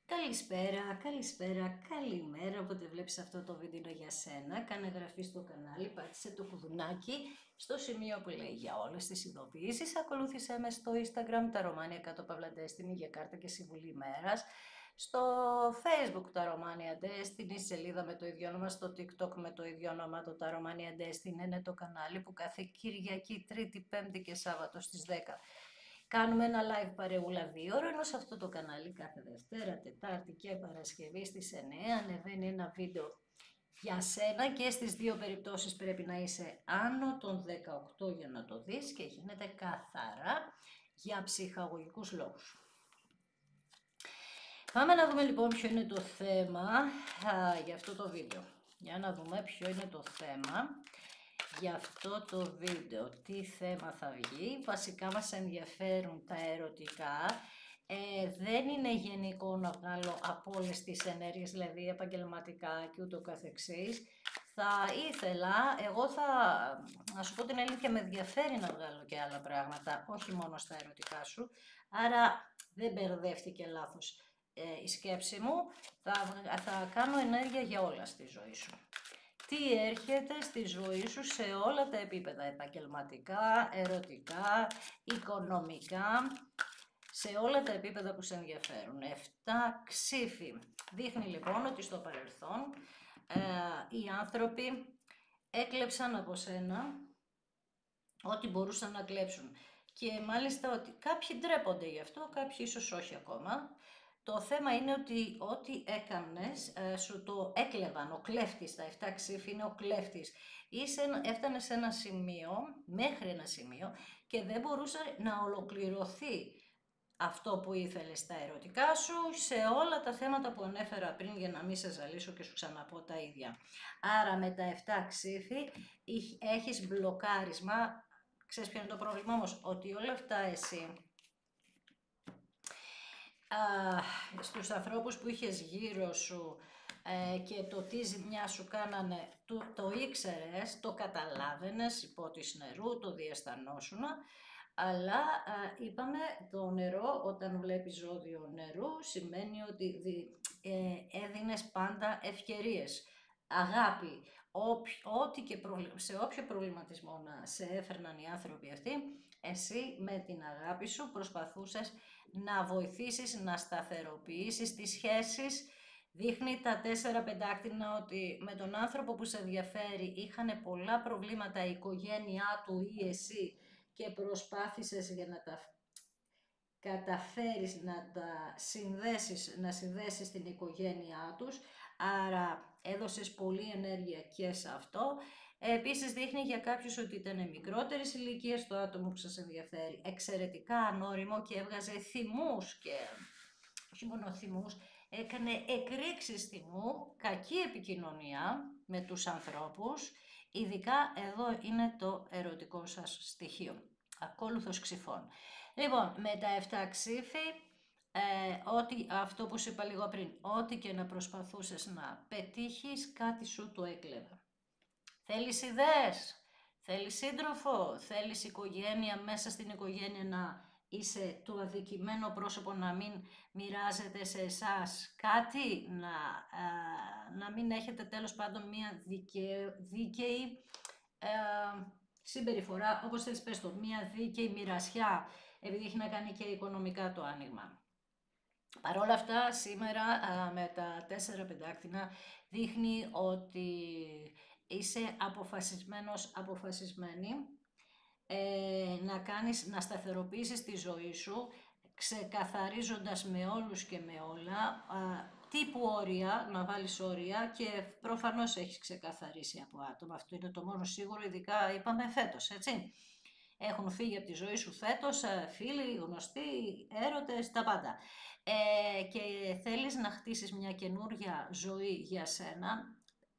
Καλησπέρα, καλησπέρα, καλημέρα, όποτε βλέπεις αυτό το βίντεο είναι για σένα. Κάνε εγγραφή στο κανάλι, πάτησε το κουδουνάκι στο σημείο που λέει για όλες τις ειδοποιήσεις. Ακολούθησέ με στο Instagram τα Romania κάτω παύλα Destiny για κάρτα και συμβουλή ημέρας. Στο Facebook τα Romania Destiny, σελίδα με το ίδιο όνομα, στο TikTok με το ίδιο όνομα, το τα Romania Destiny είναι το κανάλι που κάθε Κυριακή, Τρίτη, Πέμπτη και Σάββατο στις 10 κάνουμε ένα live παρεούλα 2 ώρες, ενώ σε αυτό το κανάλι κάθε Δευτέρα, Τετάρτη και Παρασκευή στις 9 ανεβαίνει ένα βίντεο για σένα και στις δύο περιπτώσεις πρέπει να είσαι άνω των 18 για να το δεις και γίνεται καθαρά για ψυχαγωγικούς λόγους. Πάμε να δούμε λοιπόν ποιο είναι το θέμα για αυτό το βίντεο. Για να δούμε ποιο είναι το θέμα για αυτό το βίντεο. Τι θέμα θα βγει. Βασικά μας ενδιαφέρουν τα ερωτικά. Δεν είναι γενικό να βγάλω από όλες τις ενέργειες, δηλαδή επαγγελματικά και ούτω καθεξής. Θα ήθελα, να σου πω την αλήθεια, με ενδιαφέρει να βγάλω και άλλα πράγματα, όχι μόνο στα ερωτικά σου. Άρα δεν μπερδεύτηκε λάθος η σκέψη μου. Θα κάνω ενέργεια για όλα στη ζωή σου. Τι έρχεται στη ζωή σου σε όλα τα επίπεδα, επαγγελματικά, ερωτικά, οικονομικά, σε όλα τα επίπεδα που σε ενδιαφέρουν. 7 ξύφη. Δείχνει λοιπόν ότι στο παρελθόν οι άνθρωποι έκλεψαν από σένα ό,τι μπορούσαν να κλέψουν. Και μάλιστα ότι κάποιοι ντρέπονται γι' αυτό, κάποιοι ίσως όχι ακόμα. Το θέμα είναι ότι ό,τι έκανες σου το έκλεβαν, ο κλέφτης, τα 7 ξύφη είναι ο κλέφτης. Έφτανε σε ένα σημείο, μέχρι ένα σημείο και δεν μπορούσε να ολοκληρωθεί αυτό που ήθελες στα ερωτικά σου, σε όλα τα θέματα που ανέφερα πριν για να μην σε ζαλίσω και σου ξαναπώ τα ίδια. Άρα με τα 7 ξύφη έχεις μπλοκάρισμα. Ξέρεις ποιο είναι το πρόβλημα όμως, ότι όλα αυτά εσύ στους ανθρώπους που είχες γύρω σου και το τι ζημιά σου κάνανε, το ήξερες, το καταλάβαινες υπό της νερού, το διαισθανόσουν, αλλά είπαμε το νερό, όταν βλέπεις ζώδιο νερού, σημαίνει ότι έδινες πάντα ευκαιρίες, αγάπη, σε όποιο προβληματισμό να σε έφερναν οι άνθρωποι αυτοί, εσύ με την αγάπη σου προσπαθούσες να βοηθήσεις, να σταθεροποιήσεις τις σχέσεις. Δείχνει τα 4 πεντάκτηνα ότι με τον άνθρωπο που σε ενδιαφέρει είχαν πολλά προβλήματα η οικογένειά του ή εσύ και προσπάθησες για να τα καταφέρεις να τα συνδέσεις την οικογένειά τους, άρα έδωσες πολλή ενέργεια και σε αυτό. Επίσης δείχνει για κάποιους ότι ήταν μικρότερης ηλικίας το άτομο που σας ενδιαφέρει, εξαιρετικά ανώριμο και έβγαζε θυμούς και όχι μόνο θυμούς, έκανε εκρήξεις θυμού, κακή επικοινωνία με τους ανθρώπους, ειδικά εδώ είναι το ερωτικό σας στοιχείο, ακόλουθος ξυφών. Λοιπόν, με τα 7 ξύφη, αυτό που σου είπα λίγο πριν, ό,τι και να προσπαθούσες να πετύχεις, κάτι σου το έκλεβε. Θέλεις ιδέες, θέλεις σύντροφο, θέλεις οικογένεια, μέσα στην οικογένεια να είσαι το αδικημένο πρόσωπο, να μην μοιράζεται σε εσάς κάτι, να μην έχετε τέλος πάντων μία δίκαιη συμπεριφορά, όπως θέλεις πες το, μία δίκαιη μοιρασιά, επειδή έχει να κάνει και οικονομικά το άνοιγμα. Παρ' όλα αυτά, σήμερα με τα 4 πεντάκτηνα δείχνει ότι είσαι αποφασισμένη να σταθεροποιήσεις τη ζωή σου, ξεκαθαρίζοντας με όλους και με όλα, τύπου όρια, να βάλεις όρια και προφανώς έχεις ξεκαθαρίσει από άτομα. Αυτό είναι το μόνο σίγουρο, ειδικά είπαμε φέτος, έτσι. Έχουν φύγει από τη ζωή σου φέτος φίλοι, γνωστοί, έρωτες, τα πάντα. Και θέλεις να χτίσεις μια καινούρια ζωή για σένα,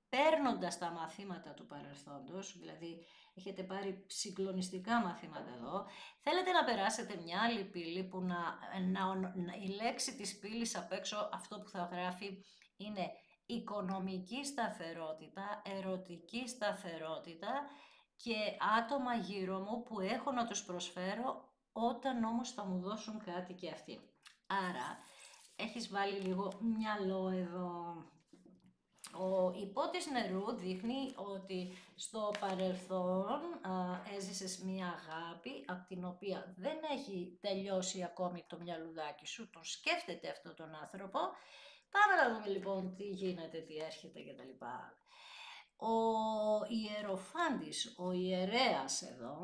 παίρνοντας τα μαθήματα του παρελθόντος, δηλαδή έχετε πάρει συγκλονιστικά μαθήματα εδώ, θέλετε να περάσετε μια άλλη πύλη που η λέξη της πύλης απ' έξω, αυτό που θα γράφει είναι οικονομική σταθερότητα, ερωτική σταθερότητα και άτομα γύρω μου που έχω να τους προσφέρω όταν όμως θα μου δώσουν κάτι και αυτοί. Άρα έχεις βάλει λίγο μυαλό εδώ. Ο υπότης νερού δείχνει ότι στο παρελθόν έζησες μία αγάπη από την οποία δεν έχει τελειώσει ακόμη το μυαλουδάκι σου, τον σκέφτεται αυτόν τον άνθρωπο. Πάμε να δούμε λοιπόν τι γίνεται, τι έρχεται κτλ. Ο ιεροφάντης, ο ιερέας εδώ,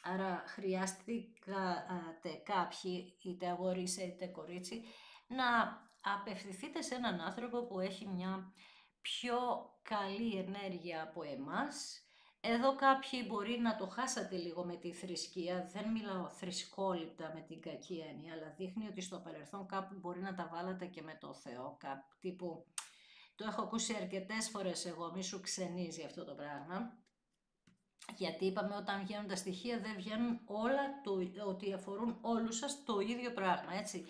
άρα χρειάστηκατε κάποιοι, είτε αγόρις είτε κορίτσι, να απευθυνθείτε σε έναν άνθρωπο που έχει μια πιο καλή ενέργεια από εμάς. Εδώ κάποιοι μπορεί να το χάσατε λίγο με τη θρησκεία, δεν μιλάω θρησκόληπτα με την κακή έννοια, αλλά δείχνει ότι στο παρελθόν κάπου μπορεί να τα βάλατε και με το Θεό, κάπου τύπου, το έχω ακούσει αρκετές φορές εγώ, μη σου ξενίζει αυτό το πράγμα, γιατί είπαμε όταν βγαίνουν τα στοιχεία δεν βγαίνουν όλα ότι αφορούν όλους σας το ίδιο πράγμα, έτσι.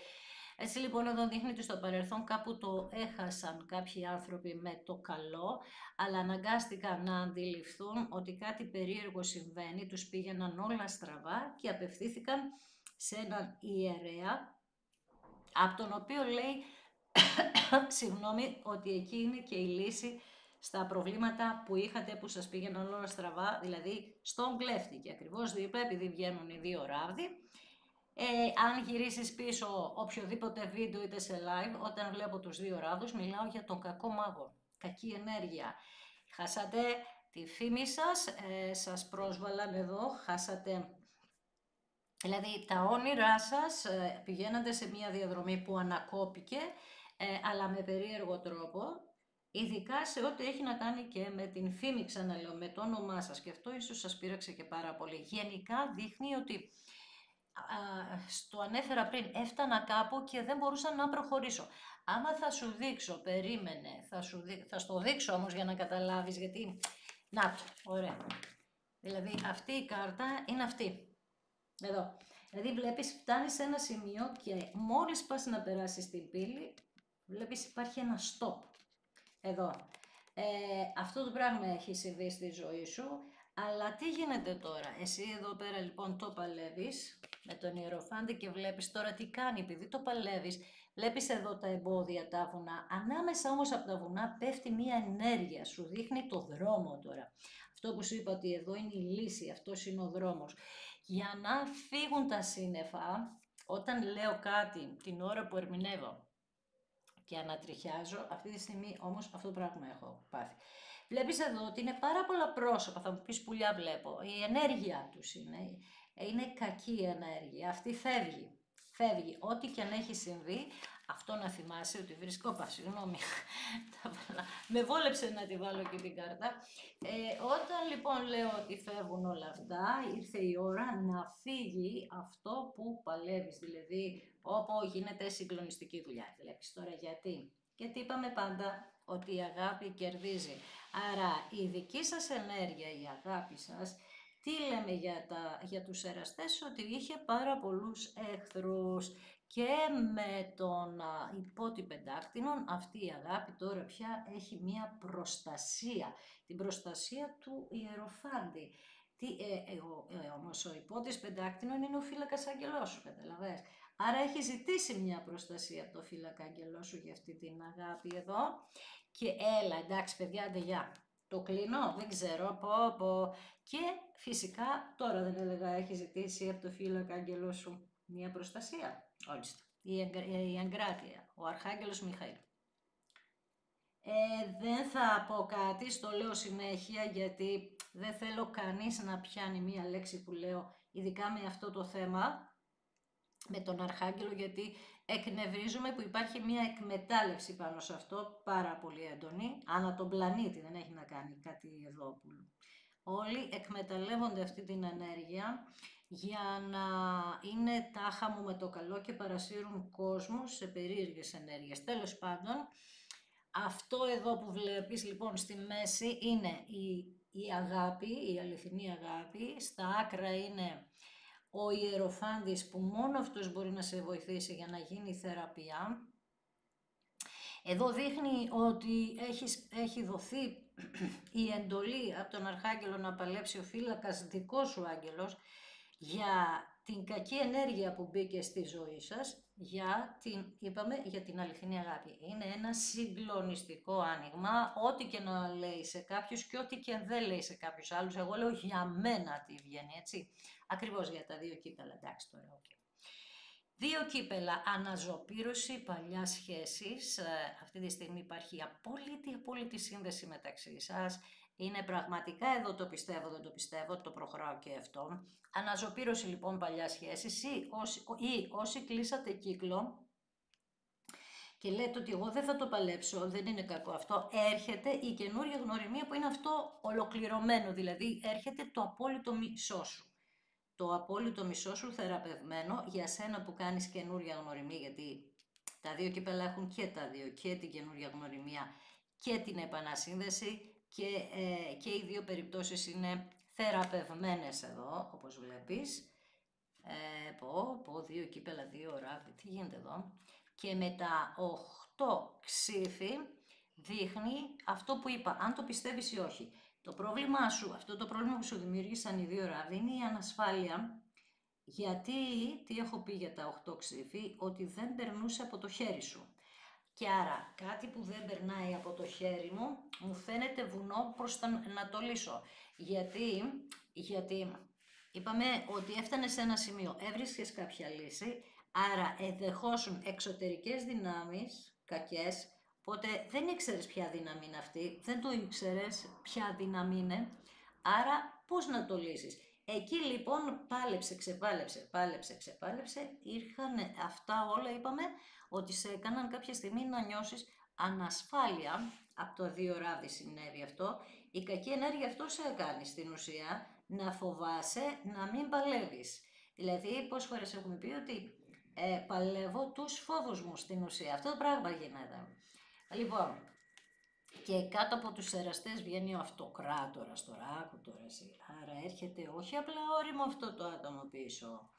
Έτσι λοιπόν εδώ δείχνει ότι στο παρελθόν κάπου το έχασαν κάποιοι άνθρωποι με το καλό, αλλά αναγκάστηκαν να αντιληφθούν ότι κάτι περίεργο συμβαίνει, τους πήγαιναν όλα στραβά και απευθύνθηκαν σε έναν ιερέα, από τον οποίο λέει, συγγνώμη, ότι εκεί είναι και η λύση στα προβλήματα που είχατε που σας πήγαιναν όλα στραβά, δηλαδή στον κλέφτη. Και ακριβώς δίπλα, επειδή βγαίνουν οι δύο ράβδοι, αν γυρίσεις πίσω οποιοδήποτε βίντεο είτε σε live, όταν βλέπω τους δύο ράδους, μιλάω για τον κακό μάγο, κακή ενέργεια. Χάσατε τη φήμη σας, σας πρόσβαλαν εδώ, χάσατε, δηλαδή τα όνειρά σας, πηγαίνατε σε μια διαδρομή που ανακόπηκε, αλλά με περίεργο τρόπο, ειδικά σε ό,τι έχει να κάνει και με την φήμη, ξαναλέω, με το όνομά σας, και αυτό ίσως σας πείραξε και πάρα πολύ. Γενικά δείχνει ότι στο ανέφερα πριν, έφτανα κάπου και δεν μπορούσα να προχωρήσω. Άμα θα σου δείξω, περίμενε, θα στο δείξω όμως για να καταλάβεις, γιατί, να το, ωραία. Δηλαδή αυτή η κάρτα είναι αυτή, εδώ. Δηλαδή βλέπεις, φτάνεις σε ένα σημείο και μόλις πας να περάσεις την πύλη, βλέπεις υπάρχει ένα stop, εδώ. Αυτό το πράγμα έχει συμβεί στη ζωή σου. Αλλά τι γίνεται τώρα, εσύ εδώ πέρα λοιπόν το παλεύεις με τον ιεροφάντη και βλέπεις τώρα τι κάνει, επειδή το παλεύεις, βλέπεις εδώ τα εμπόδια, τα βουνά, ανάμεσα όμως από τα βουνά πέφτει μία ενέργεια, σου δείχνει το δρόμο τώρα. Αυτό που σου είπα ότι εδώ είναι η λύση, αυτός είναι ο δρόμος. Για να φύγουν τα σύννεφα, όταν λέω κάτι την ώρα που ερμηνεύω και ανατριχιάζω, αυτή τη στιγμή όμως αυτό το πράγμα έχω πάθει. Βλέπεις εδώ ότι είναι πάρα πολλά πρόσωπα, θα μου πεις πουλιά βλέπω, η ενέργεια τους είναι κακή ενέργεια, αυτή φεύγει. Φεύγει, ό,τι και αν έχει συμβεί, αυτό να θυμάσαι ότι βρίσκω, συγγνώμη, με βόλεψε να τη βάλω και την κάρτα. Όταν λοιπόν λέω ότι φεύγουν όλα αυτά, ήρθε η ώρα να φύγει αυτό που παλεύεις, δηλαδή όπου γίνεται συγκλονιστική δουλειά. Βλέπεις τώρα γιατί είπαμε πάντα ότι η αγάπη κερδίζει. Άρα η δική σας ενέργεια, η αγάπη σας, τι λέμε για τους εραστές, ότι είχε πάρα πολλούς εχθρούς και με τον υπότι πεντάκτηνον αυτή η αγάπη τώρα πια έχει μία προστασία, την προστασία του ιεροφάντη. Όμως ο υπότης πεντάκτηνον είναι ο φύλακας άγγελός σου, καταλαβαίνεις. Άρα έχει ζητήσει μια προστασία από το φύλακα άγγελό σου για αυτή την αγάπη εδώ. Και έλα, εντάξει παιδιά, άντε γεια. Το κλείνω, δεν ξέρω, πω. Και φυσικά τώρα δεν έλεγα, έχει ζητήσει από το φύλακα άγγελό σου μια προστασία. Ορίστε, η εγκράτεια, ο Αρχάγγελος Μιχαήλ. Δεν θα πω κάτι, στο λέω συνέχεια γιατί δεν θέλω κανείς να πιάνει μία λέξη που λέω, ειδικά με αυτό το θέμα, με τον Αρχάγγελο, γιατί εκνευρίζουμε που υπάρχει μία εκμετάλλευση πάνω σε αυτό, πάρα πολύ έντονη, ανά τον πλανήτη, δεν έχει να κάνει κάτι εδώ που όλοι εκμεταλλεύονται αυτή την ενέργεια για να είναι τάχα μου με το καλό και παρασύρουν κόσμο σε περίεργες ενέργειες. Τέλος πάντων, αυτό εδώ που βλέπεις λοιπόν στη μέση είναι η αγάπη, η αληθινή αγάπη, στα άκρα είναι ο ιεροφάντης που μόνο αυτός μπορεί να σε βοηθήσει για να γίνει θεραπεία. Εδώ δείχνει ότι έχει δοθεί η εντολή από τον Αρχάγγελο να παλέψει ο φύλακας δικός σου άγγελος για την κακή ενέργεια που μπήκε στη ζωή σας είπαμε, για την αληθινή αγάπη. Είναι ένα συγκλονιστικό άνοιγμα, ό,τι και να λέει σε κάποιους και ό,τι και δεν λέει σε κάποιους άλλους. Εγώ λέω για μένα τι βγαίνει, έτσι. Ακριβώς για τα δύο κύπελα, εντάξει τώρα, okay. Δύο κύπελα, αναζωπήρωση, παλιά σχέσης. Αυτή τη στιγμή υπάρχει απόλυτη σύνδεση μεταξύ σας. Είναι πραγματικά, εδώ το πιστεύω, δεν το πιστεύω, το προχωράω και αυτό. Αναζωπήρωση λοιπόν παλιά σχέσης ή όσοι κλείσατε κύκλο και λέτε ότι εγώ δεν θα το παλέψω, δεν είναι κακό αυτό, έρχεται η καινούργια γνωριμία που είναι αυτό ολοκληρωμένο, δηλαδή έρχεται το απόλυτο μισό σου. Το απόλυτο μισό σου θεραπευμένο για σένα που κάνεις καινούργια γνωριμία, γιατί τα δύο κύπελα έχουν και τα δύο, και την καινούργια γνωριμία και την επανασύνδεση και οι δύο περιπτώσεις είναι θεραπευμένες εδώ, όπως βλέπεις. Δύο κύπελα, δύο ράβδι, τι γίνεται εδώ. Και με τα 8 ξύφη δείχνει αυτό που είπα, αν το πιστεύεις ή όχι. Το πρόβλημά σου, αυτό το πρόβλημα που σου δημιούργησαν οι δύο ράβδοι είναι η ανασφάλεια, γιατί, τι έχω πει για τα 8 ξύφη, ότι δεν περνούσε από το χέρι σου. Και άρα κάτι που δεν περνάει από το χέρι μου φαίνεται βουνό προς να το λύσω. Γιατί είπαμε ότι έφτανε σε ένα σημείο, έβρισκες κάποια λύση, άρα εδεχόσουν εξωτερικές δυνάμεις κακές, οπότε δεν ήξερες ποια δύναμη είναι αυτή, δεν το ήξερες ποια δύναμη είναι, άρα πώς να το λύσεις. Εκεί λοιπόν ξεπάλεψε, ήρθαν αυτά όλα, είπαμε, ότι σε έκαναν κάποια στιγμή να νιώσεις ανασφάλεια, από το 2 ράβδι συνέβη αυτό, η κακή ενέργεια αυτό σε έκανε στην ουσία να φοβάσαι να μην παλεύεις. Δηλαδή, πόσες φορές έχουμε πει ότι παλεύω τους φόβους μου στην ουσία, αυτό το πράγμα γίνεται. Λοιπόν, και κάτω από τους εραστές βγαίνει ο αυτοκράτορας, τώρα άκου τώρα εσύ, άρα έρχεται όχι απλά όριμο αυτό το άτομο πίσω,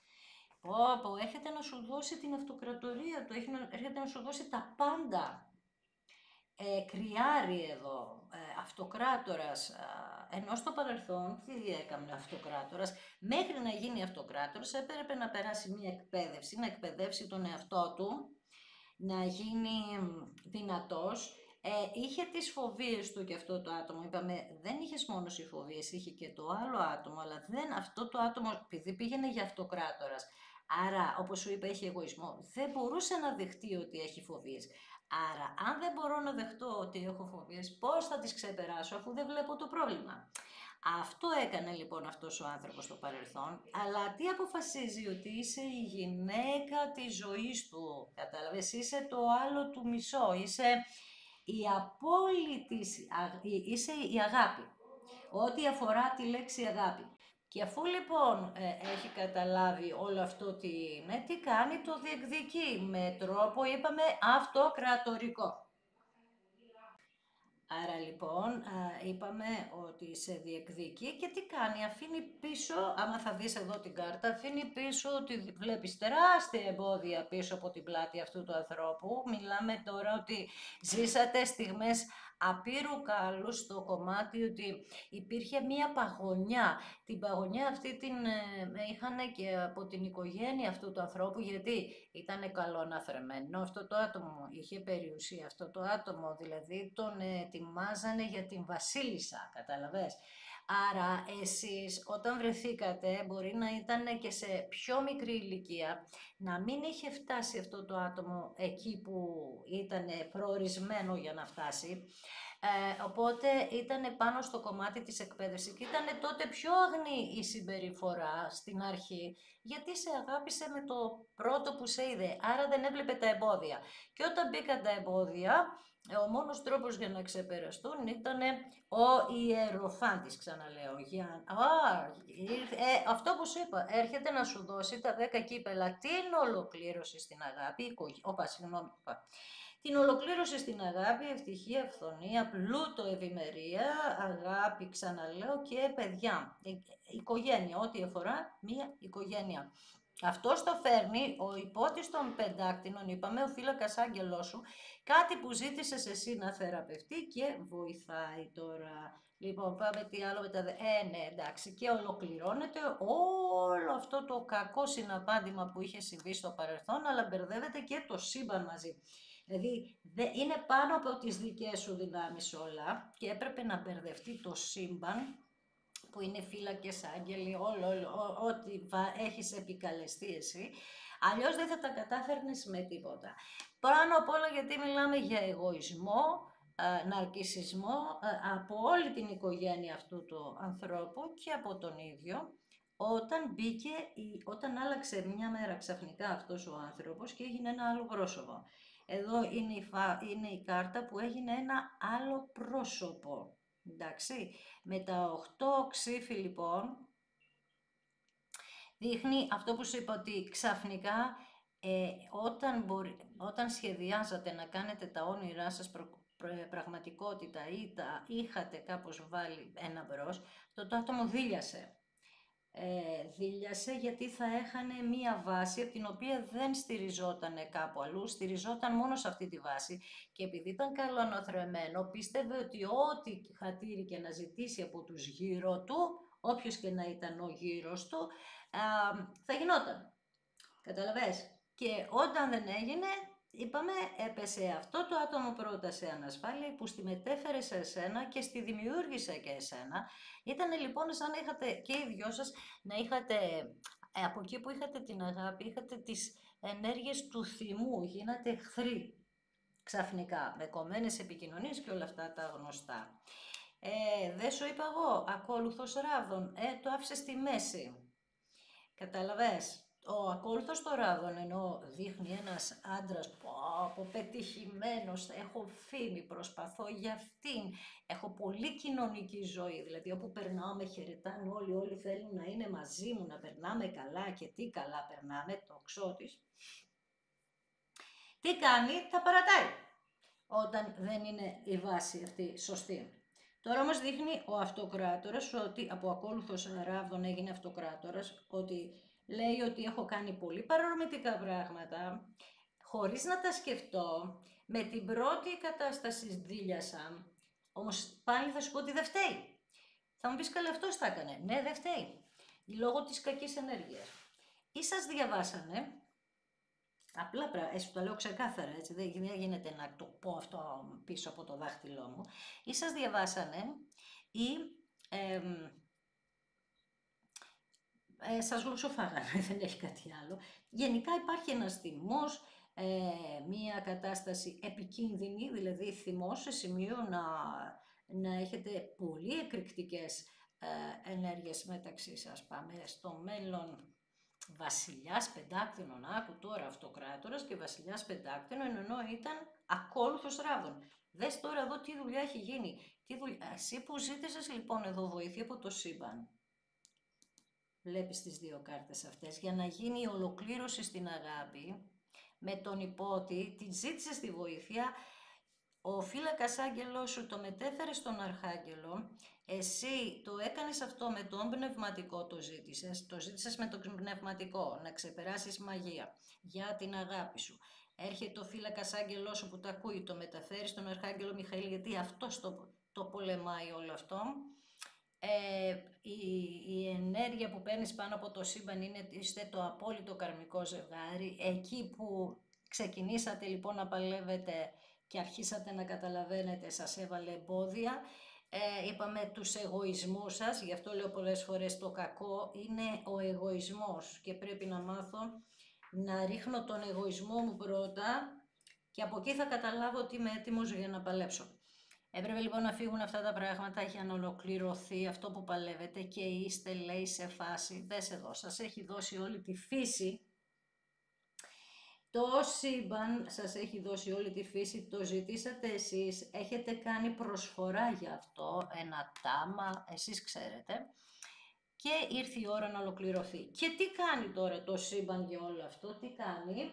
έρχεται να σου δώσει την αυτοκρατορία του, έρχεται να σου δώσει τα πάντα. Κρυάρει εδώ, αυτοκράτορας, ενώ στο παρελθόν τι έκανε αυτοκράτορας, μέχρι να γίνει αυτοκράτορας έπρεπε να περάσει μια εκπαίδευση, να εκπαιδεύσει τον εαυτό του, να γίνει δυνατός, είχε τις φοβίες του και αυτό το άτομο, είπαμε δεν είχες μόνο οι φοβίες, είχε και το άλλο άτομο, αλλά αυτό το άτομο, επειδή πήγαινε για αυτοκράτορας, άρα όπως σου είπα έχει εγωισμό, δεν μπορούσε να δεχτεί ότι έχει φοβίες. Άρα, αν δεν μπορώ να δεχτώ ότι έχω φοβίες, πώς θα τις ξεπεράσω αφού δεν βλέπω το πρόβλημα. Αυτό έκανε λοιπόν αυτός ο άνθρωπος στο παρελθόν, αλλά τι αποφασίζει, ότι είσαι η γυναίκα της ζωής του, κατάλαβες, είσαι το άλλο του μισό, είσαι η απόλυτη, είσαι η αγάπη, ό,τι αφορά τη λέξη αγάπη. Και αφού λοιπόν έχει καταλάβει όλο αυτό τι κάνει, το διεκδικεί με τρόπο, είπαμε, αυτοκρατορικό. Άρα λοιπόν είπαμε ότι σε διεκδικεί και τι κάνει, αφήνει πίσω, άμα θα δεις εδώ την κάρτα, αφήνει πίσω ότι βλέπεις τεράστια εμπόδια πίσω από την πλάτη αυτού του ανθρώπου. Μιλάμε τώρα ότι ζήσατε στιγμές απείρου κάλους στο κομμάτι ότι υπήρχε μία παγωνιά. Την παγωνιά αυτή την είχαν και από την οικογένεια αυτού του ανθρώπου, γιατί ήταν καλοναθρεμένο αυτό το άτομο, είχε περιουσία αυτό το άτομο, δηλαδή τον ετοιμάζανε για την βασίλισσα, καταλαβες. Άρα εσείς όταν βρεθήκατε μπορεί να ήταν και σε πιο μικρή ηλικία, να μην είχε φτάσει αυτό το άτομο εκεί που ήταν προορισμένο για να φτάσει, οπότε ήταν πάνω στο κομμάτι της εκπαίδευσης και ήταν τότε πιο αγνή η συμπεριφορά στην αρχή, γιατί σε αγάπησε με το πρώτο που σε είδε, άρα δεν έβλεπε τα εμπόδια. Και όταν μπήκαν τα εμπόδια, ο μόνος τρόπος για να ξεπεραστούν ήταν ο ιεροφάντης, ξαναλέω. Αυτό που σου είπα, έρχεται να σου δώσει τα 10 κύπελα, την ολοκλήρωση στην αγάπη, την ολοκλήρωση στην αγάπη, ευτυχία, αυθονία, πλούτο, ευημερία, αγάπη, ξαναλέω, και παιδιά. Οικογένεια, ό,τι αφορά μία οικογένεια. Αυτό το φέρνει ο υπότης των πεντάκτηνων, είπαμε, ο φύλακας άγγελός σου, κάτι που ζήτησες εσύ να θεραπευτεί και βοηθάει τώρα. Λοιπόν, πάμε τι άλλο μετά. Ναι, εντάξει, και ολοκληρώνεται όλο αυτό το κακό συναπάντημα που είχε συμβεί στο παρελθόν, αλλά μπερδεύεται και το σύμπαν μαζί. Δηλαδή, είναι πάνω από τις δικές σου δυνάμεις όλα και έπρεπε να μπερδευτεί το σύμπαν, που είναι φύλακες, άγγελοι, ό,τι έχεις επικαλεστεί εσύ, αλλιώς δεν θα τα κατάφερνες με τίποτα. Πάνω απ' όλα γιατί μιλάμε για εγωισμό, ναρκισσισμό από όλη την οικογένεια αυτού του ανθρώπου και από τον ίδιο, όταν άλλαξε μια μέρα ξαφνικά αυτός ο άνθρωπος και έγινε ένα άλλο πρόσωπο. Εδώ είναι η κάρτα που έγινε ένα άλλο πρόσωπο. Εντάξει, με τα 8 ξύφη λοιπόν, δείχνει αυτό που σου είπα, ότι ξαφνικά όταν σχεδιάζατε να κάνετε τα όνειρά σας πραγματικότητα ή τα είχατε κάπως βάλει ένα μπρος, το άτομο δίλιασε. Δίλιασε γιατί θα έχανε μία βάση από την οποία δεν στηριζόταν κάπου αλλού, στηριζόταν μόνο σε αυτή τη βάση και επειδή ήταν καλονοθρεμένο πίστευε ότι ό,τι χατήρι και να ζητήσει από τους γύρω του, όποιος και να ήταν ο γύρος του, θα γινόταν. Καταλαβες? Και όταν δεν έγινε, είπαμε, έπεσε αυτό το άτομο πρώτα σε ανασφάλεια που στη μετέφερε σε εσένα και στη δημιούργησε και εσένα. Ήτανε λοιπόν σαν να είχατε και οι δυο σας να είχατε, από εκεί που είχατε την αγάπη, είχατε τις ενέργειες του θυμού, γίνατε εχθροί ξαφνικά, με κομμένες επικοινωνίες και όλα αυτά τα γνωστά. Δεν σου είπα εγώ, ακόλουθος ράβδων, το άφησε στη μέση. Κατάλαβες? Ο ακόλουθος των ράδων, ενώ δείχνει ένας άντρας πετυχημένος, έχω φήμη, προσπαθώ για αυτήν, έχω πολύ κοινωνική ζωή, δηλαδή όπου περνάω με χαιρετάνε όλοι θέλουν να είναι μαζί μου, να περνάμε καλά και τι καλά περνάμε, το ξώτης. Τι κάνει, τα παρατάει, όταν δεν είναι η βάση αυτή σωστή. Τώρα όμως δείχνει ο αυτοκράτορας ότι από ακόλουθος ράβδων έγινε αυτοκράτορας, ότι λέει ότι έχω κάνει πολύ παρορμητικά πράγματα, χωρίς να τα σκεφτώ, με την πρώτη κατάσταση δίλιασα, όμως πάλι θα σου πω ότι δεν φταίει. Θα μου πεις καλά αυτός τα έκανε. Ναι, δεν φταίει, λόγω της κακής ενέργειας. Ή σας διαβάσανε, απλά πράγματα, σου τα λέω ξεκάθαρα, έτσι, δεν γίνεται να το πω αυτό πίσω από το δάχτυλό μου, ή σας διαβάσανε ή σας γλωσσοφάγανε, δεν έχει κάτι άλλο. Γενικά υπάρχει ένας θυμός, μία κατάσταση επικίνδυνη, δηλαδή θυμός σε σημείο να έχετε πολύ εκρηκτικές ενέργειες μεταξύ σας. Πάμε στο μέλλον. Βασιλιάς πεντάκτηνων, άκου τώρα, αυτοκράτορας και βασιλιάς πεντάκτηνων, ενώ ήταν ακόλουθος ράβδων. Δες τώρα εδώ τι δουλειά έχει γίνει. Εσύ που ζήτησες λοιπόν εδώ βοήθεια από το σύμπαν. Βλέπεις τις δύο κάρτες αυτές, για να γίνει η ολοκλήρωση στην αγάπη, με τον υπότη, τη ζήτησες τη βοήθεια, ο φύλακας άγγελός σου το μετέφερε στον αρχάγγελο, εσύ το έκανες αυτό με τον πνευματικό, το ζήτησες με τον πνευματικό, να ξεπεράσεις μαγεία για την αγάπη σου. Έρχεται ο φύλακας άγγελός σου που το ακούει, το μεταφέρει στον αρχάγγελο Μιχαήλ, γιατί αυτός το πολεμάει όλο αυτό. Η ενέργεια που παίρνεις πάνω από το σύμπαν είστε το απόλυτο καρμικό ζευγάρι, εκεί που ξεκινήσατε λοιπόν να παλεύετε και αρχίσατε να καταλαβαίνετε, σας έβαλε εμπόδια. Είπαμε τους εγωισμούς σας, γι' αυτό λέω πολλές φορές το κακό είναι ο εγωισμός και πρέπει να μάθω να ρίχνω τον εγωισμό μου πρώτα και από εκεί θα καταλάβω ότι είμαι έτοιμος για να παλέψω. Έπρεπε λοιπόν να φύγουν αυτά τα πράγματα για να ολοκληρωθεί αυτό που παλεύετε και είστε, λέει, σε φάση, δες εδώ, σας έχει δώσει όλη τη φύση. Το σύμπαν σας έχει δώσει όλη τη φύση, το ζητήσατε εσείς, έχετε κάνει προσφορά για αυτό, ένα τάμα, εσείς ξέρετε, και ήρθε η ώρα να ολοκληρωθεί. Και τι κάνει τώρα το σύμπαν για όλο αυτό, τι κάνει,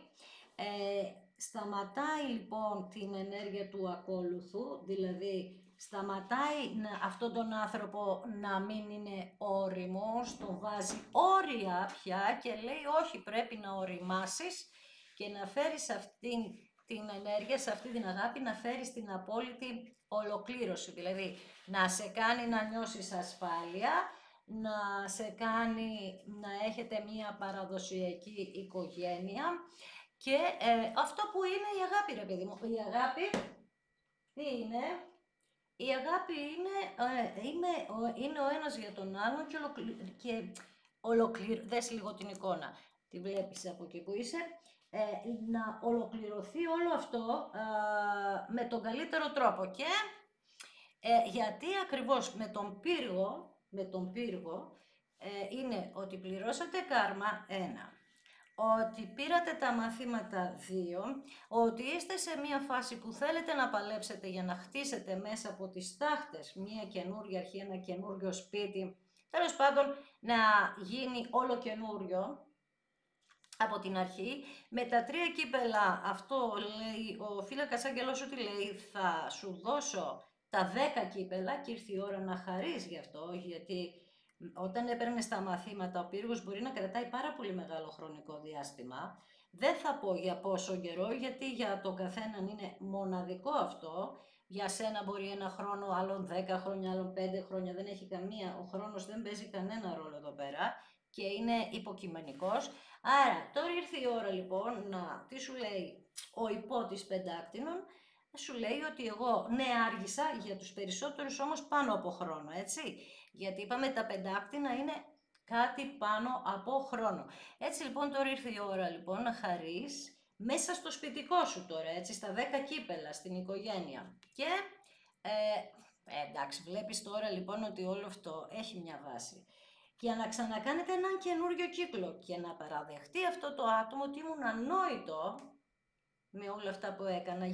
Σταματάει λοιπόν την ενέργεια του ακόλουθου, δηλαδή σταματάει αυτόν τον άνθρωπο να μην είναι όριμος, τον βάζει όρια πια και λέει όχι, πρέπει να οριμάσεις και να φέρεις αυτήν την ενέργεια, σε αυτή την αγάπη, να φέρεις την απόλυτη ολοκλήρωση, δηλαδή να σε κάνει να νιώσεις ασφάλεια, να σε κάνει να έχετε μία παραδοσιακή οικογένεια και αυτό που είναι η αγάπη, ρε παιδί μου. Η αγάπη, τι είναι? Η αγάπη είναι ο ένας για τον άλλον και δες λίγο την εικόνα, τη βλέπεις από εκεί που είσαι, να ολοκληρωθεί όλο αυτό με τον καλύτερο τρόπο και γιατί ακριβώς με τον πύργο είναι ότι πληρώσατε κάρμα 1, ότι πήρατε τα μαθήματα 2, ότι είστε σε μια φάση που θέλετε να παλέψετε για να χτίσετε μέσα από τις τάχτες μια καινούργια αρχή, ένα καινούργιο σπίτι, τέλος πάντων να γίνει όλο καινούριο από την αρχή. Με τα 3 κύπελα, αυτό λέει ο φύλακας άγγελος, ότι λέει θα σου δώσω τα 10 κύπελα και ήρθε η ώρα να χαρείς γι' αυτό, γιατί όταν έπαιρνες τα μαθήματα, ο πύργος μπορεί να κρατάει πάρα πολύ μεγάλο χρονικό διάστημα. Δεν θα πω για πόσο καιρό, γιατί για τον καθέναν είναι μοναδικό αυτό. Για σένα μπορεί 1 χρόνο, άλλον 10 χρόνια, άλλον 5 χρόνια, δεν έχει καμία. Ο χρόνος δεν παίζει κανένα ρόλο εδώ πέρα και είναι υποκειμενικός. Άρα, τώρα ήρθε η ώρα λοιπόν τι σου λέει ο υπότης πεντάκτηνων, σου λέει ότι εγώ ναι άργησα, για τους περισσότερους όμως πάνω από χρόνο, έτσι. Γιατί είπαμε τα πεντάκτηνα είναι κάτι πάνω από χρόνο. Έτσι λοιπόν τώρα ήρθε η ώρα λοιπόν να χαρείς μέσα στο σπιτικό σου τώρα, έτσι, στα 10 κύπελα, στην οικογένεια. Και εντάξει, βλέπεις τώρα λοιπόν ότι όλο αυτό έχει μια βάση. Για να ξανακάνετε έναν καινούριο κύκλο και να παραδεχτεί αυτό το άτομο ότι ήμουν ανόητο με όλα αυτά που έκανα.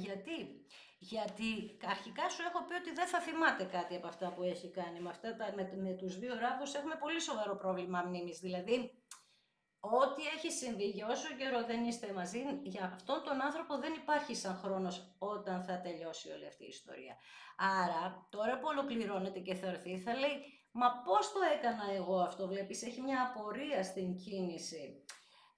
Γιατί αρχικά σου έχω πει ότι δεν θα θυμάται κάτι από αυτά που έχει κάνει. Με τους 2 ράβους έχουμε πολύ σοβαρό πρόβλημα μνήμης. Δηλαδή, ό,τι έχει συμβεί για όσο καιρό δεν είστε μαζί, για αυτόν τον άνθρωπο δεν υπάρχει σαν χρόνος όταν θα τελειώσει όλη αυτή η ιστορία. Άρα, τώρα που ολοκληρώνεται και θα έρθει, θα λέει, μα πώς το έκανα εγώ αυτό, βλέπεις, έχει μια απορία στην κίνηση.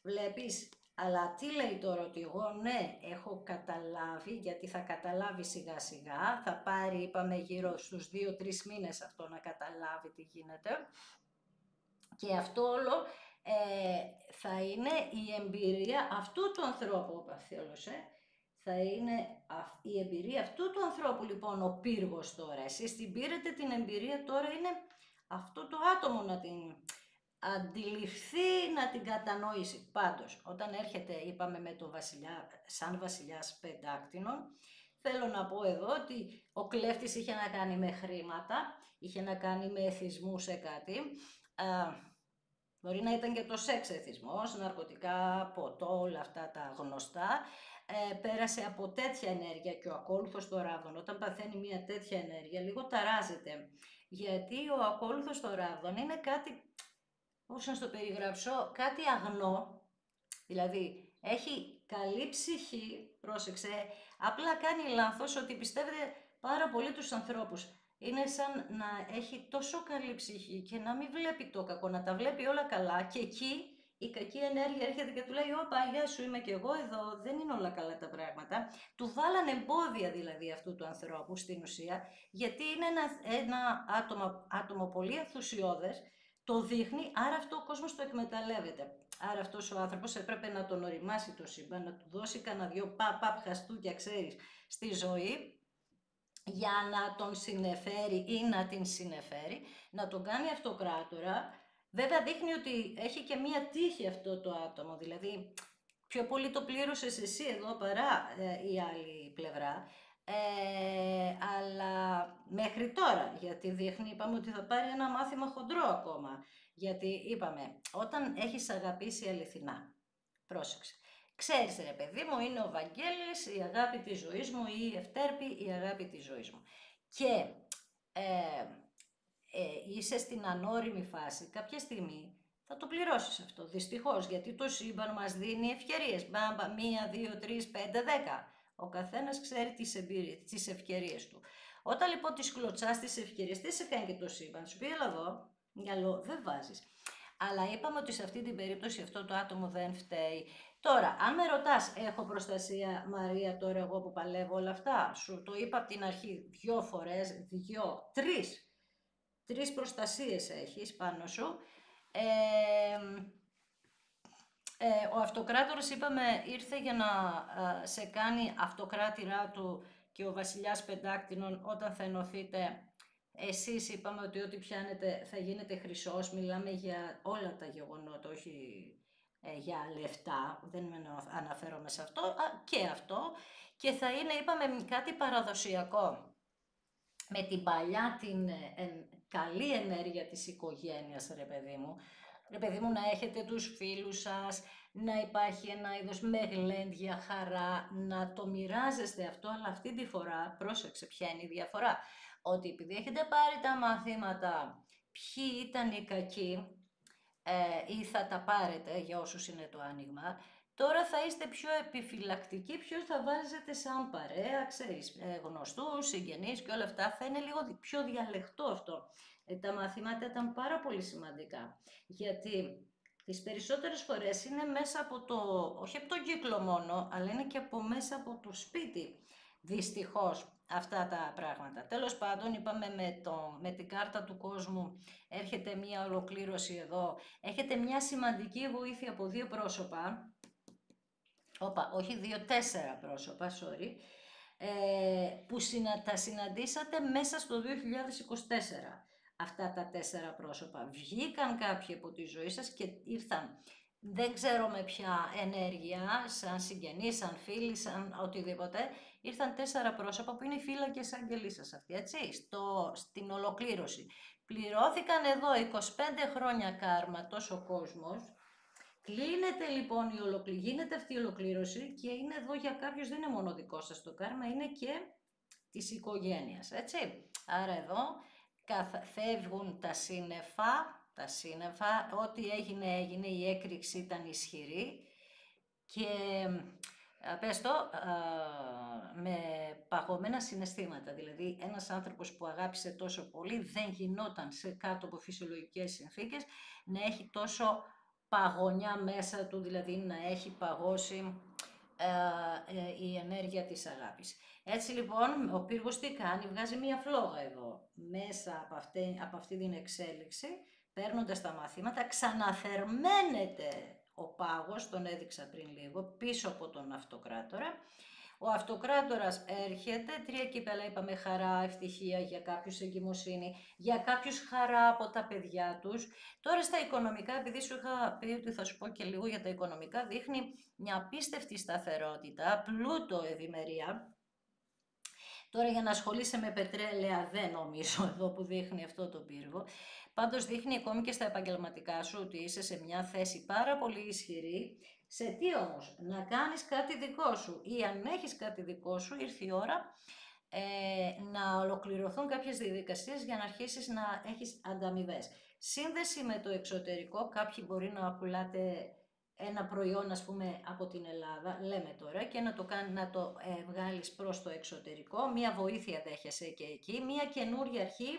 Βλέπεις, αλλά τι λέει τώρα, ότι εγώ ναι, έχω καταλάβει, γιατί θα καταλάβει σιγά σιγά, θα πάρει, είπαμε, γύρω στους 2-3 μήνες αυτό να καταλάβει τι γίνεται. Και αυτό όλο θα είναι η εμπειρία αυτού του ανθρώπου, ο Παθιόλος, θα είναι η εμπειρία αυτού του ανθρώπου, λοιπόν, ο πύργος τώρα. Εσείς την πήρετε την εμπειρία, τώρα είναι αυτό το άτομο να την αντιληφθεί, να την κατανοήσει. Πάντως, όταν έρχεται, είπαμε, με τον βασιλιά, σαν βασιλιάς πεντάκτηνων, θέλω να πω εδώ ότι ο κλέφτης είχε να κάνει με χρήματα, είχε να κάνει με εθισμούς σε κάτι. Μπορεί να ήταν και το σεξ εθισμός, ναρκωτικά, ποτό, όλα αυτά τα γνωστά. Πέρασε από τέτοια ενέργεια και ο ακόλουθος των ράβδων, όταν παθαίνει μια τέτοια ενέργεια, λίγο ταράζεται. Γιατί ο ακόλουθος των ράβδων είναι κάτι, πώς να στο περιγράψω, κάτι αγνό, δηλαδή έχει καλή ψυχή, πρόσεξε, απλά κάνει λάθος ότι πιστεύετε πάρα πολύ τους ανθρώπους. Είναι σαν να έχει τόσο καλή ψυχή και να μην βλέπει το κακό, να τα βλέπει όλα καλά και εκεί η κακή ενέργεια έρχεται και του λέει «Ωπα, γεια σου, είμαι και εγώ εδώ, δεν είναι όλα καλά τα πράγματα». Του βάλανε εμπόδια δηλαδή αυτού του ανθρώπου στην ουσία, γιατί είναι ένα άτομο πολύ ενθουσιώδες, το δείχνει, άρα αυτό ο κόσμος το εκμεταλλεύεται. Άρα αυτός ο άνθρωπος έπρεπε να τον οριμάσει το σύμπαν, να του δώσει κανένα 2 παπ χαστούκια, ξέρεις, στη ζωή, για να τον συνεφέρει ή να την συνεφέρει, να τον κάνει αυτοκράτορα. Βέβαια δείχνει ότι έχει και μία τύχη αυτό το άτομο, δηλαδή πιο πολύ το πλήρωσες εσύ εδώ παρά η άλλη πλευρά. Αλλά μέχρι τώρα, γιατί δείχνει, είπαμε ότι θα πάρει ένα μάθημα χοντρό ακόμα. Γιατί είπαμε, όταν έχεις αγαπήσει αληθινά, πρόσεξε, ξέρεις ρε παιδί μου, είναι ο Βαγγέλης, η αγάπη της ζωής μου, ή η Ευτέρπη, η αγάπη της ζωής μου. Και είσαι στην ανώριμη φάση, κάποια στιγμή θα το πληρώσεις αυτό, δυστυχώς, γιατί το σύμπαν μας δίνει ευκαιρίες. Μπάμπα, 1, 2, 3, 5, 10. Ο καθένας ξέρει τις ευκαιρίες του. Όταν λοιπόν τις κλωτσάς τις ευκαιρίες, τι σε κάνει και το σύμπαν, σου πει έλα εδώ, μυαλό, δεν βάζεις. Αλλά είπαμε ότι σε αυτή την περίπτωση αυτό το άτομο δεν φταίει. Τώρα, αν με ρωτάς, έχω προστασία, Μαρία, τώρα εγώ που παλεύω όλα αυτά, σου το είπα από την αρχή 2 φορές, 2, 3. 3 προστασίες έχεις πάνω σου. Ο αυτοκράτορας, είπαμε, ήρθε για να σε κάνει αυτοκράτηρά του και ο βασιλιάς πεντάκτηνων όταν θα ενωθείτε. Εσείς είπαμε ότι ό,τι πιάνετε θα γίνετε χρυσός, μιλάμε για όλα τα γεγονότα, όχι για λεφτά, δεν αναφέρομαι σε αυτό, και αυτό. Και θα είναι, είπαμε, κάτι παραδοσιακό, με την παλιά την καλή ενέργεια της οικογένειας, ρε παιδί μου. Ρε παιδί μου, να έχετε τους φίλους σας, να υπάρχει ένα είδος με γλέντια, χαρά, να το μοιράζεστε αυτό, αλλά αυτή τη φορά, πρόσεξε ποια είναι η διαφορά. Ότι επειδή έχετε πάρει τα μαθήματα ποιοι ήταν οι κακοί, ή θα τα πάρετε για όσους είναι το άνοιγμα, τώρα θα είστε πιο επιφυλακτικοί, ποιος θα βάζετε σαν παρέα, ξέρεις, γνωστούς, συγγενείς και όλα αυτά, θα είναι λίγο πιο διαλεκτό αυτό. Τα μαθήματα ήταν πάρα πολύ σημαντικά, γιατί τις περισσότερες φορές είναι μέσα από το, όχι από τον κύκλο μόνο, αλλά είναι και από μέσα από το σπίτι, δυστυχώς, αυτά τα πράγματα. Τέλος πάντων, είπαμε με την κάρτα του κόσμου, έρχεται μια ολοκλήρωση εδώ, έχετε μια σημαντική βοήθεια από 2 πρόσωπα, όχι 2, 4 πρόσωπα, sorry, που τα συναντήσατε μέσα στο 2024. Αυτά τα 4 πρόσωπα. Βγήκαν κάποιοι από τη ζωή σας και ήρθαν, δεν ξέρω με ποια ενέργεια, σαν συγγενείς, σαν φίλοι, σαν οτιδήποτε, ήρθαν 4 πρόσωπα που είναι οι φύλακες αγγελοί σας αυτοί, έτσι, στην ολοκλήρωση. Πληρώθηκαν εδώ 25 χρόνια κάρμα, τόσο κόσμος. Κλείνεται λοιπόν γίνεται αυτή η ολοκλήρωση και είναι εδώ για κάποιους, δεν είναι μόνο δικό σας το κάρμα, είναι και της οικογένειας, έτσι. Άρα εδώ φεύγουν τα σύννεφα, ό,τι έγινε, η έκρηξη ήταν ισχυρή και πες το, με παγωμένα συναισθήματα, δηλαδή ένας άνθρωπος που αγάπησε τόσο πολύ δεν γινόταν σε κάτω από φυσιολογικές συνθήκες να έχει τόσο παγωνιά μέσα του, δηλαδή να έχει παγώσει η ενέργεια της αγάπης. Έτσι λοιπόν ο πύργος τι κάνει, βγάζει μία φλόγα εδώ, μέσα από αυτή την εξέλιξη, παίρνοντας τα μαθήματα, ξαναθερμαίνεται ο πάγος, τον έδειξα πριν λίγο, πίσω από τον αυτοκράτορα. Ο αυτοκράτορας έρχεται, 3 κύπελα είπαμε, χαρά, ευτυχία, για κάποιους εγκυμοσύνη, για κάποιους χαρά από τα παιδιά τους. Τώρα στα οικονομικά, επειδή σου είχα πει ότι θα σου πω και λίγο για τα οικονομικά, δείχνει μια απίστευτη σταθερότητα, πλούτο, ευημερία. Τώρα για να ασχολείσαι με πετρέλαια δεν νομίζω εδώ που δείχνει αυτό το πύργο. Πάντως δείχνει ακόμη και στα επαγγελματικά σου ότι είσαι σε μια θέση πάρα πολύ ισχυρή. Σε τι όμως, να κάνεις κάτι δικό σου ή αν έχεις κάτι δικό σου, ήρθε η ώρα να ολοκληρωθούν κάποιες διαδικασίες για να αρχίσεις να έχεις ανταμοιβές. Σύνδεση με το εξωτερικό, κάποιοι μπορεί να πουλάτε ένα προϊόν, ας πούμε, από την Ελλάδα, λέμε τώρα, και να το βγάλεις προς το εξωτερικό, μία βοήθεια δέχεσαι και εκεί, μία καινούρια αρχή.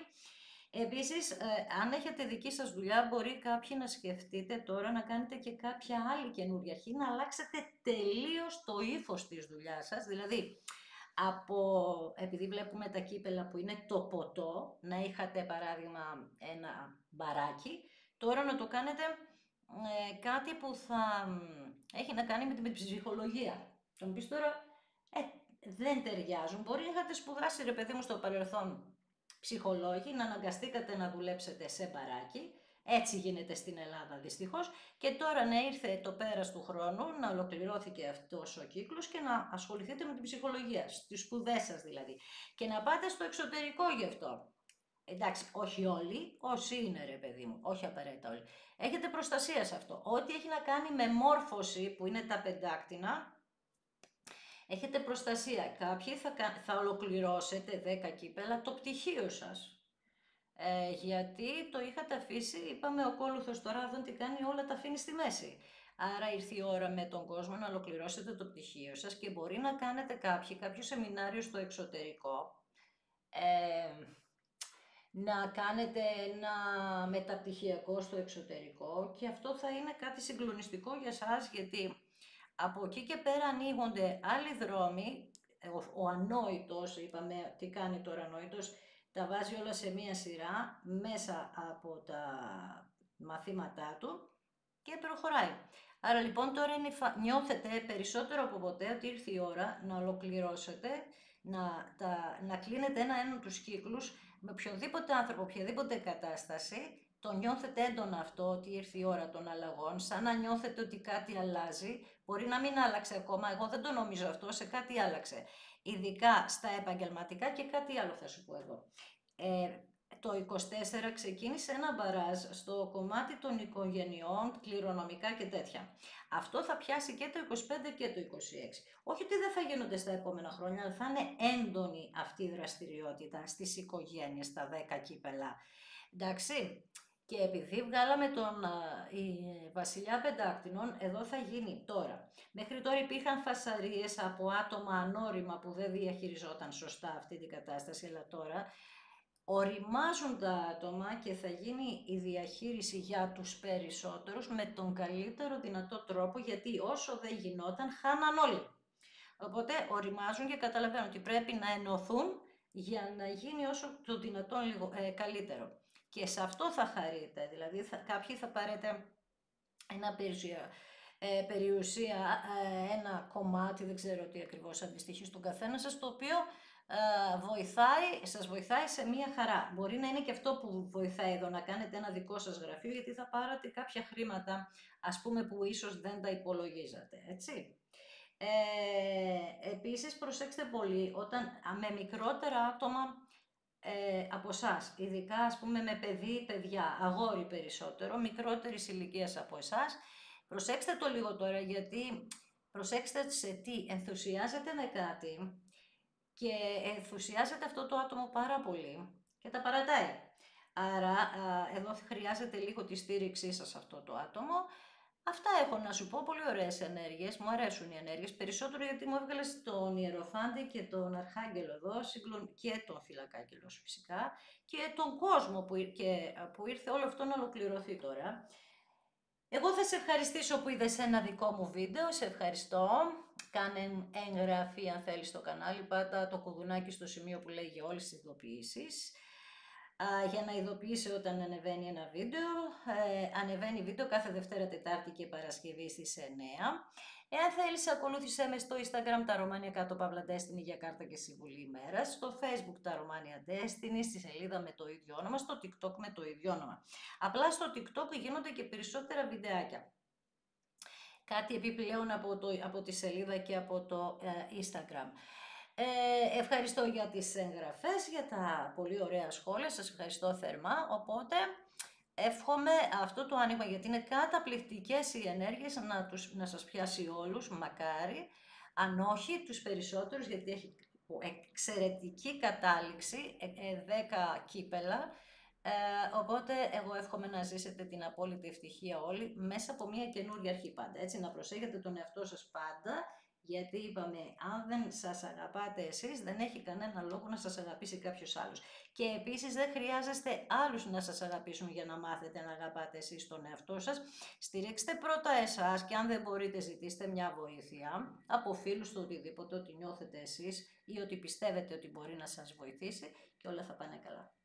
Επίσης, αν έχετε δική σας δουλειά, μπορεί κάποιοι να σκεφτείτε τώρα να κάνετε και κάποια άλλη καινούρια αρχή, να αλλάξετε τελείως το ύφος της δουλειάς σας, δηλαδή, επειδή βλέπουμε τα κύπελα που είναι το ποτό, να είχατε παράδειγμα ένα μπαράκι, τώρα να το κάνετε κάτι που θα έχει να κάνει με την ψυχολογία. Θα μου πεις τώρα, δεν ταιριάζουν. Μπορεί να είχατε σπουδάσει, ρε παιδί μου, στο παρελθόν ψυχολόγοι, να αναγκαστήκατε να δουλέψετε σε μπαράκι. Έτσι γίνεται στην Ελλάδα δυστυχώς. Και τώρα να ήρθε το πέρας του χρόνου, να ολοκληρώθηκε αυτός ο κύκλος και να ασχοληθείτε με την ψυχολογία, στις σπουδές σας δηλαδή. Και να πάτε στο εξωτερικό γι' αυτό. Εντάξει, όχι όλοι, όσοι είναι ρε παιδί μου, όχι απαραίτητα όλοι. Έχετε προστασία σε αυτό. Ό,τι έχει να κάνει με μόρφωση, που είναι τα πεντάκτηνα, έχετε προστασία. Κάποιοι θα ολοκληρώσετε 10 κύπελα το πτυχίο σας. γιατί το είχατε αφήσει, είπαμε ο κόλουθος τώρα δεν τι κάνει, όλα τα αφήνει στη μέση. Άρα ήρθε η ώρα με τον κόσμο να ολοκληρώσετε το πτυχίο σας και μπορεί να κάνετε κάποιο σεμινάριο στο εξωτερικό, να κάνετε ένα μεταπτυχιακό στο εξωτερικό και αυτό θα είναι κάτι συγκλονιστικό για σας, γιατί από εκεί και πέρα ανοίγονται άλλοι δρόμοι. Ο ανόητος, είπαμε τι κάνει τώρα ανόητος, τα βάζει όλα σε μία σειρά μέσα από τα μαθήματά του και προχωράει. Άρα λοιπόν τώρα νιώθετε περισσότερο από ποτέ ότι ήρθε η ώρα να ολοκληρώσετε, να κλείνετε ένα τους κύκλους με οποιοδήποτε άνθρωπο, οποιαδήποτε κατάσταση. Το νιώθετε έντονα αυτό, ότι ήρθε η ώρα των αλλαγών, σαν να νιώθετε ότι κάτι αλλάζει. Μπορεί να μην άλλαξε ακόμα, εγώ δεν το νομίζω αυτό, σε κάτι άλλαξε. Ειδικά στα επαγγελματικά και κάτι άλλο θα σου πω εδώ. Το 24 ξεκίνησε ένα μπαράζ στο κομμάτι των οικογενειών, κληρονομικά και τέτοια. Αυτό θα πιάσει και το 25 και το 26. Όχι ότι δεν θα γίνονται στα επόμενα χρόνια, αλλά θα είναι έντονη αυτή η δραστηριότητα στις οικογένειες, στα 10 κύπελα. Εντάξει. Και επειδή βγάλαμε τον βασιλιά πεντάκτηνων, εδώ θα γίνει τώρα. Μέχρι τώρα υπήρχαν φασαρίες από άτομα ανώριμα που δεν διαχειριζόταν σωστά αυτή την κατάσταση, αλλά τώρα οριμάζουν τα άτομα και θα γίνει η διαχείριση για τους περισσότερους με τον καλύτερο δυνατό τρόπο, γιατί όσο δεν γινόταν χάναν όλοι. Οπότε οριμάζουν και καταλαβαίνουν ότι πρέπει να ενωθούν για να γίνει όσο το δυνατόν καλύτερο. Και σε αυτό θα χαρείτε, δηλαδή κάποιοι θα πάρετε ένα περιουσία, ένα κομμάτι, δεν ξέρω τι ακριβώς αντιστοιχεί στον καθένα σας, το οποίο σας βοηθάει σε μία χαρά. Μπορεί να είναι και αυτό που βοηθάει εδώ, να κάνετε ένα δικό σας γραφείο, γιατί θα πάρετε κάποια χρήματα, ας πούμε, που ίσως δεν τα υπολογίζατε, έτσι. Επίσης προσέξτε πολύ, όταν με μικρότερα άτομα από εσάς, ειδικά ας πούμε με παιδιά, αγόρι περισσότερο, μικρότερης ηλικίας από εσάς, προσέξτε το λίγο τώρα, γιατί προσέξτε σε τι ενθουσιάζεται με κάτι και ενθουσιάζεται αυτό το άτομο πάρα πολύ και τα παρατάει. Άρα εδώ χρειάζεται λίγο τη στήριξή σας αυτό το άτομο. Αυτά έχω να σου πω, πολύ ωραίες ενέργειες, μου αρέσουν οι ενέργειες, περισσότερο γιατί μου έβγαλες τον Ιεροφάντη και τον Αρχάγγελο εδώ, και τον Φυλακάγγελο φυσικά, και τον κόσμο που ήρθε όλο αυτό να ολοκληρωθεί τώρα. Εγώ θα σε ευχαριστήσω που είδες ένα δικό μου βίντεο, σε ευχαριστώ. Κάνε εγγραφή αν θέλεις στο κανάλι, πάτα το κουδουνάκι στο σημείο που λέγει όλες τις ειδοποιήσεις, για να ειδοποιήσει όταν ανεβαίνει ένα βίντεο. Ανεβαίνει βίντεο κάθε Δευτέρα, Τετάρτη και Παρασκευή στις 9. Εάν θέλεις, ακολούθησέ με στο Instagram τα Romania κάτω Παύλα Destiny για κάρτα και συμβουλή ημέρας, στο Facebook τα Romania Destiny, στη σελίδα με το ίδιο όνομα, στο TikTok με το ίδιο όνομα. Απλά στο TikTok γίνονται και περισσότερα βιντεάκια. Κάτι επιπλέον από τη σελίδα και από το Instagram. Ευχαριστώ για τις εγγραφές, για τα πολύ ωραία σχόλια, σας ευχαριστώ θερμά, οπότε εύχομαι αυτό το άνοιγμα, γιατί είναι καταπληκτικές οι ενέργειες, να σας πιάσει όλους, μακάρι, αν όχι τους περισσότερους, γιατί έχει εξαιρετική κατάληξη, 10 κύπελα, οπότε εγώ εύχομαι να ζήσετε την απόλυτη ευτυχία όλοι, μέσα από μια καινούργια αρχή πάντα, έτσι, να προσέχετε τον εαυτό σας πάντα, γιατί είπαμε, αν δεν σας αγαπάτε εσείς, δεν έχει κανένα λόγο να σας αγαπήσει κάποιος άλλος. Και επίσης δεν χρειάζεστε άλλους να σας αγαπήσουν για να μάθετε να αγαπάτε εσείς τον εαυτό σας. Στηρίξτε πρώτα εσάς και αν δεν μπορείτε ζητήστε μια βοήθεια από φίλους του οτιδήποτε, ότι νιώθετε εσείς ή ότι πιστεύετε ότι μπορεί να σας βοηθήσει και όλα θα πάνε καλά.